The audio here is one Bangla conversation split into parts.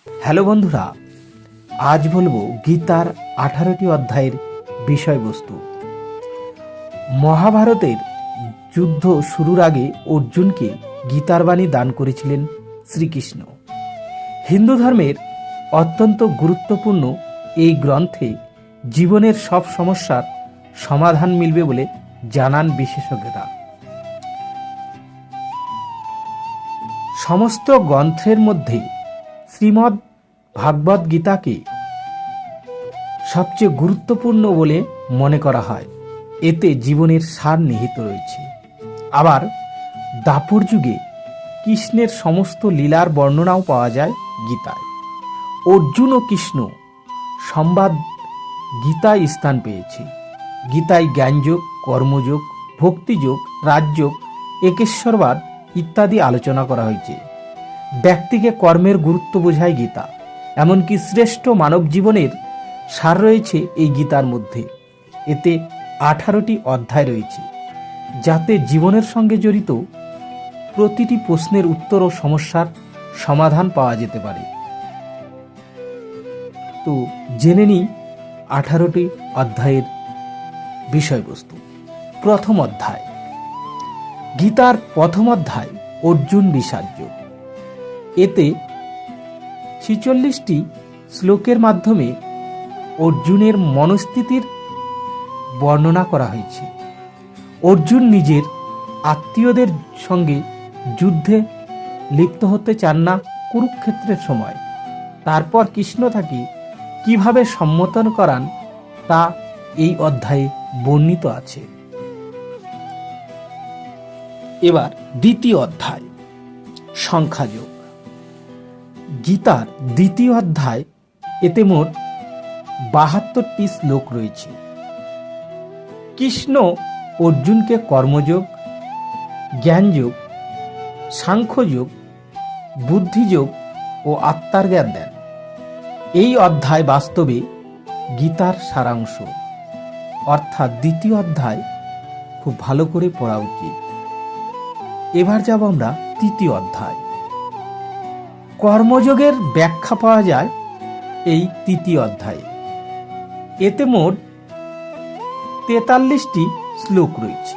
হ্যালো বন্ধুরা, আজ বলবো গীতার 18টি অধ্যায়ের বিষয়বস্তু। মহাভারতের যুদ্ধ শুরুর আগে অর্জুনকে গীতার বাণী দান করেছিলেন শ্রীকৃষ্ণ। হিন্দু ধর্মের অত্যন্ত গুরুত্বপূর্ণ এই গ্রন্থে জীবনের সব সমস্যার সমাধান মিলবে বলে জানান বিশেষজ্ঞরা। সমস্ত গ্রন্থের মধ্যে শ্রীমদ্ ভাগবত গীতাকে সবচেয়ে গুরুত্বপূর্ণ বলে মনে করা হয়। এতে জীবনের সার নিহিত রয়েছে। আবার দ্বাপর যুগে কৃষ্ণের সমস্ত লীলার বর্ণনাও পাওয়া যায় গীতায়। অর্জুন ও কৃষ্ণ সংবাদ গীতায় স্থান পেয়েছে। গীতায় জ্ঞানযোগ, কর্মযোগ, ভক্তিযোগ, রাজযোগ, একেশ্বরবাদ ইত্যাদি আলোচনা করা হয়েছে। ব্যক্তিকে কর্মের গুরুত্ব বোঝায় গীতা। এমনকি শ্রেষ্ঠ মানব জীবনের সার রয়েছে এই গীতার মধ্যে। এতে 18টি অধ্যায় রয়েছে, যাতে জীবনের সঙ্গে জড়িত প্রতিটি প্রশ্নের উত্তর ও সমস্যার সমাধান পাওয়া যেতে পারে। তো জেনে নিই 18টি অধ্যায়ের বিষয়বস্তু। প্রথম অধ্যায়। গীতার প্রথম অধ্যায় অর্জুন বিষাদযোগ। এতে 46টি শ্লোকের মাধ্যমে অর্জুনের মনস্থিতির বর্ণনা করা হয়েছে। অর্জুন নিজের আত্মীয়দের সঙ্গে যুদ্ধে লিপ্ত হতে চান না কুরুক্ষেত্রের সময়। তারপর কৃষ্ণ তাকে কিভাবে সম্মতন করান তা এই অধ্যায়ে বর্ণিত আছে। এবার দ্বিতীয় অধ্যায়, সংখ্যাযোগ। গীতার দ্বিতীয় অধ্যায়, এতে মোট 72টি শ্লোক রয়েছে। কৃষ্ণ অর্জুনকে কর্মযোগ, জ্ঞানযোগ, সাংখ্যযোগ, বুদ্ধিযোগ ও আত্মার জ্ঞান দেন। এই অধ্যায় বাস্তবে গীতার সারাংশ, অর্থাৎ দ্বিতীয় অধ্যায় খুব ভালো করে পড়া উচিত। এবার যাব আমরা তৃতীয় অধ্যায়। কর্মযোগের ব্যাখ্যা পাওয়া যায় এই তৃতীয় অধ্যায়ে। এতে মোট 43টি শ্লোক রয়েছে।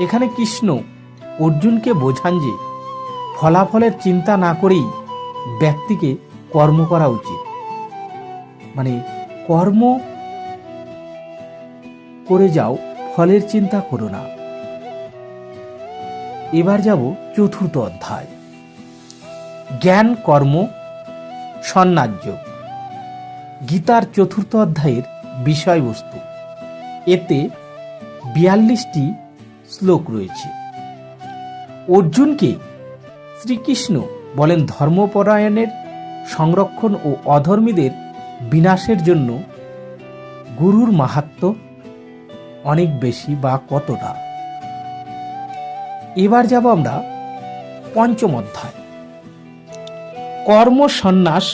এখানে কৃষ্ণ অর্জুনকে বোঝান যে ফলাফলের চিন্তা না করেই ব্যক্তিকে কর্ম করা উচিত। মানে কর্ম করে যাও, ফলের চিন্তা করো না। এবার যাব চতুর্থ অধ্যায়, জ্ঞান কর্ম সন্ন্যাস যোগ। গীতার চতুর্থ অধ্যায়ের বিষয়বস্তু। এতে 42টি শ্লোক রয়েছে। অর্জুনকে শ্রীকৃষ্ণ বলেন ধর্মপরায়ণের সংরক্ষণ ও অধর্মীদের বিনাশের জন্য গুরুর মাহাত্ম্য অনেক বেশি বা কতটা। এবার যাব আমরা পঞ্চম অধ্যায়, কর্ম সন্ন্যাস।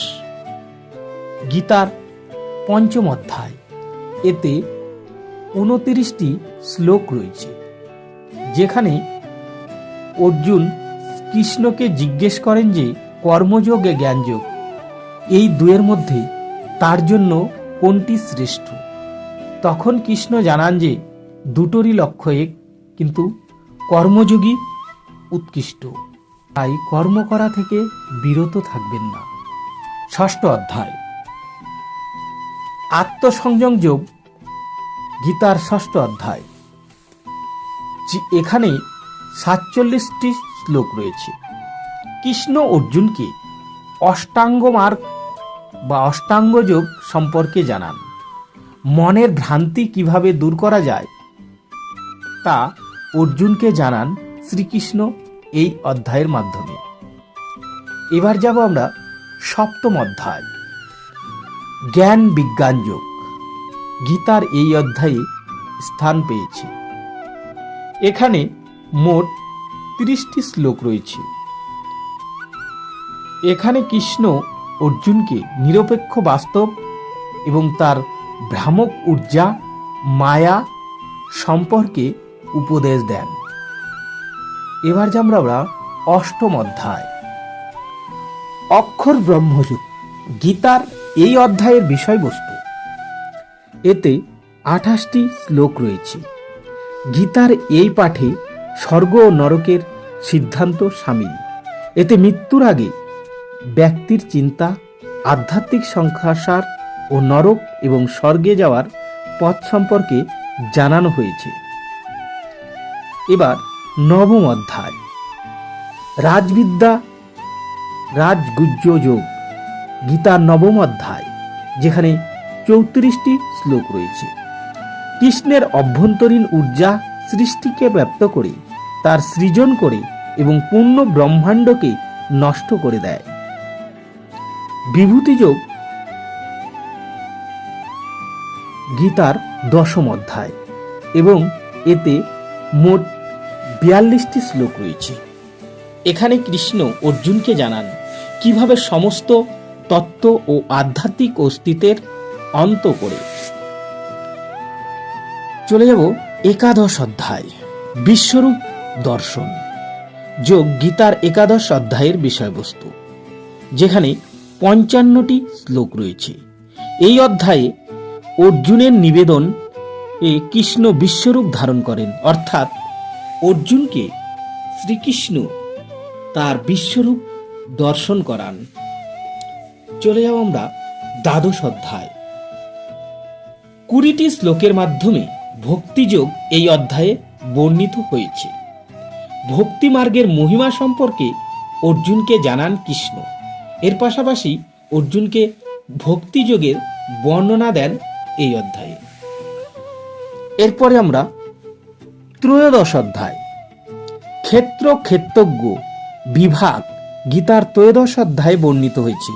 গীতার পঞ্চম অধ্যায়। এতে 29টি শ্লোক রয়েছে, যেখানে অর্জুন কৃষ্ণকে জিজ্ঞেস করেন যে কর্মযোগ ও জ্ঞানযোগ এই দুয়ের মধ্যে তার জন্য কোনটি শ্রেষ্ঠ। তখন কৃষ্ণ জানান যে দুটোরই লক্ষ্য এক, কিন্তু কর্মযোগী উৎকৃষ্ট, তাই কর্ম করা থেকে বিরত থাকবেন না। ষষ্ঠ অধ্যায়, আত্মসংযম যোগ। গীতার ষষ্ঠ অধ্যায়। এখানে 47টি শ্লোক রয়েছে। কৃষ্ণ অর্জুনকে অষ্টাঙ্গ মার্গ বা অষ্টাঙ্গ যোগ সম্পর্কে জানান। মনের ভ্রান্তি কিভাবে দূর করা যায় তা অর্জুনকে জানান শ্রীকৃষ্ণ এই অধ্যায়ের মাধ্যমে। এবার যাব আমরা সপ্তম অধ্যায়, জ্ঞান বিজ্ঞান যোগ। গীতার এই অধ্যায়ে স্থান পেয়েছে। এখানে মোট 30টি শ্লোক রয়েছে। এখানে কৃষ্ণ অর্জুনকে নিরপেক্ষ বাস্তব এবং তার ভ্রামক ঊর্জা মায়া সম্পর্কে উপদেশ দেন। এবার যাব আমরা অষ্টম অধ্যায়, অক্ষর ব্রহ্মযুগ গীতার এই অধ্যায়ের বিষয়বস্তু। এতে 28টি শ্লোক রয়েছে। গীতার এই পাঠে স্বর্গ ও নরকের সিদ্ধান্ত সামিল। এতে মৃত্যুর আগে ব্যক্তির চিন্তা, আধ্যাত্মিক সংসার ও নরক এবং স্বর্গে যাওয়ার পথ সম্পর্কে জানানো হয়েছে। এবার নবম অধ্যায়, রাজবিদ্যা রাজগুহ্য যোগ গীতার নবম অধ্যায়, যেখানে 34টি শ্লোক রয়েছে। কৃষ্ণের অভ্যন্তরীণ ঊর্জা সৃষ্টিকে ব্যপ্ত করে, তার সৃজন করে এবং পূর্ণ ব্রহ্মাণ্ডকে নষ্ট করে দেয়। বিভূতিযোগ গীতার দশম অধ্যায় এবং এতে মোট 42টি শ্লোক রয়েছে। এখানে কৃষ্ণ অর্জুনকে জানান কিভাবে সমস্ত তত্ত্ব ও আধ্যাত্মিক অস্তিত্বের অন্ত করে। চলে যাব একাদশ অধ্যায়, বিশ্বরূপ দর্শন যোগ গীতার একাদশ অধ্যায়ের বিষয়বস্তু, যেখানে 55টি শ্লোক রয়েছে। এই অধ্যায়ে অর্জুনের নিবেদন কৃষ্ণ বিশ্বরূপ ধারণ করেন, অর্থাৎ অর্জুনকে শ্রীকৃষ্ণ তার বিশ্বরূপ দর্শন করান। চলে যাব আমরা দ্বাদশ অধ্যায়। 20টি শ্লোকের মাধ্যমে ভক্তিযোগ এই অধ্যায়ে বর্ণিত হয়েছে। ভক্তি মার্গের মহিমা সম্পর্কে অর্জুনকে জানান কৃষ্ণ। এর পাশাপাশি অর্জুনকে ভক্তিযোগের বর্ণনা দেন এই অধ্যায়ে। এরপরে আমরা ত্রয়োদশ অধ্যায়, ক্ষেত্র ক্ষেত্রজ্ঞ বিভাগ গীতার ত্রয়োদশ অধ্যায়ে বর্ণিত হয়েছে।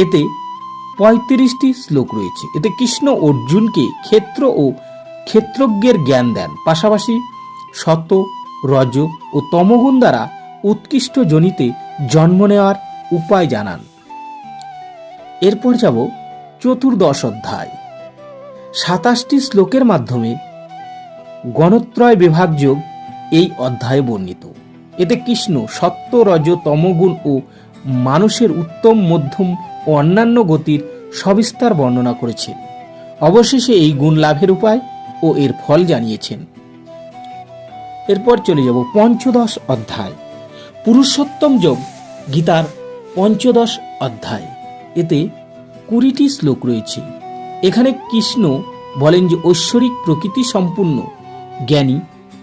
এতে 35টি শ্লোক রয়েছে। এতে কৃষ্ণ অর্জুনকে ক্ষেত্র ও ক্ষেত্রজ্ঞের জ্ঞান দেন, পাশাপাশি শত, রজ ও তমগুণ দ্বারা উৎকৃষ্ট জনিতে জন্ম নেওয়ার উপায় জানান। এরপর যাব চতুর্দশ অধ্যায়। 27টি শ্লোকের মাধ্যমে গণত্রয় বিভাগ যোগ এই অধ্যায়ে বর্ণিত। এতে কৃষ্ণ সত্য, রজ, তমগুণ ও মানুষের উত্তম, মধ্যম ও অন্যান্য গতির সবিস্তার বর্ণনা করেছেন। অবশেষে এই গুণ লাভের উপায় ও এর ফল জানিয়েছেন। এরপর চলে যাব পঞ্চদশ অধ্যায়, পুরুষোত্তম যোগ গীতার পঞ্চদশ অধ্যায়। এতে 20টি শ্লোক রয়েছে। এখানে কৃষ্ণ বলেন যে ঐশ্বরিক প্রকৃতি সম্পূর্ণ জ্ঞানী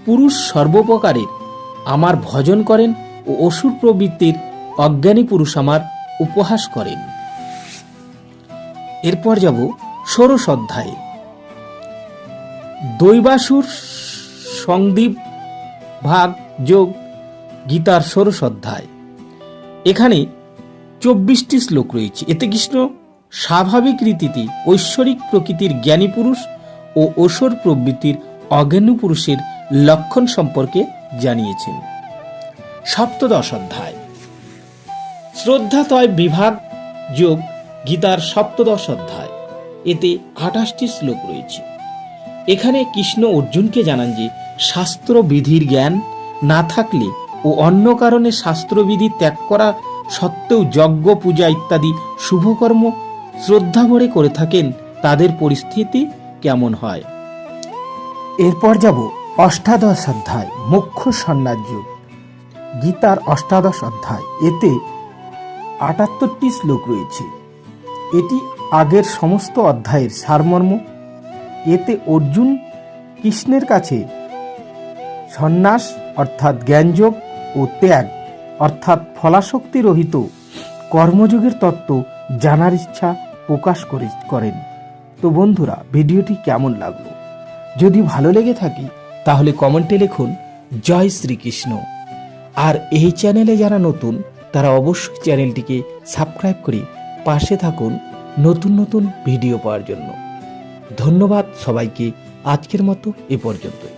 পুরুষ সর্বপ্রকারের আমার ভজন করেন ও অসুর প্রবৃত্তির অজ্ঞানী পুরুষ আমার উপহাস করেন। এরপর যাব ষোড়শ অধ্যায়ে, দৈবাসুর সংদীপ ভাগ যোগ গীতার ষোড়শ অধ্যায়। এখানে 24টি শ্লোক রয়েছে। এতে কৃষ্ণ স্বাভাবিক রীতিতে ঐশ্বরিক প্রকৃতির জ্ঞানী পুরুষ ও অসুর প্রবৃত্তির অজ্ঞানী পুরুষের লক্ষণ সম্পর্কে জানিয়েছেন। সপ্তদশ অধ্যায়, শ্রদ্ধাতয় বিভাগ যোগ গীতার সপ্তদশ অধ্যায়। এতে 28টি শ্লোক রয়েছে। এখানে কৃষ্ণ অর্জুনকে জানান যে শাস্ত্র বিধির জ্ঞান না থাকলে ও অন্য কারণে শাস্ত্রবিধি ত্যাগ করা সত্ত্বেও যজ্ঞ, পূজা ইত্যাদি শুভকর্ম শ্রদ্ধা ভরে করে থাকেন, তাদের পরিস্থিতি কেমন হয়। এরপর যাব অষ্টাদশ অধ্যায়, মোক্ষ সন্ন্যাস যোগ গীতার অষ্টাদশ অধ্যায়। এতে 78টি শ্লোক রয়েছে। এটি আগের সমস্ত অধ্যায়ের সারমর্ম। এতে অর্জুন কৃষ্ণের কাছে সন্ন্যাস অর্থাৎ জ্ঞানযোগ ও ত্যাগ অর্থাৎ ফলাশক্তি রহিত কর্মযোগের তত্ত্ব জানার ইচ্ছা প্রকাশ করেন। তো বন্ধুরা, ভিডিওটি কেমন লাগলো? যদি ভালো লেগে থাকে তাহলে কমেন্টে লিখুন জয় শ্রীকৃষ্ণ। আর এই চ্যানেলে যারা নতুন তারা অবশ্যই চ্যানেলটিকে সাবস্ক্রাইব করে পাশে থাকুন নতুন নতুন ভিডিও পাওয়ার জন্য। ধন্যবাদ সবাইকে। আজকের মতো এ পর্যন্তই।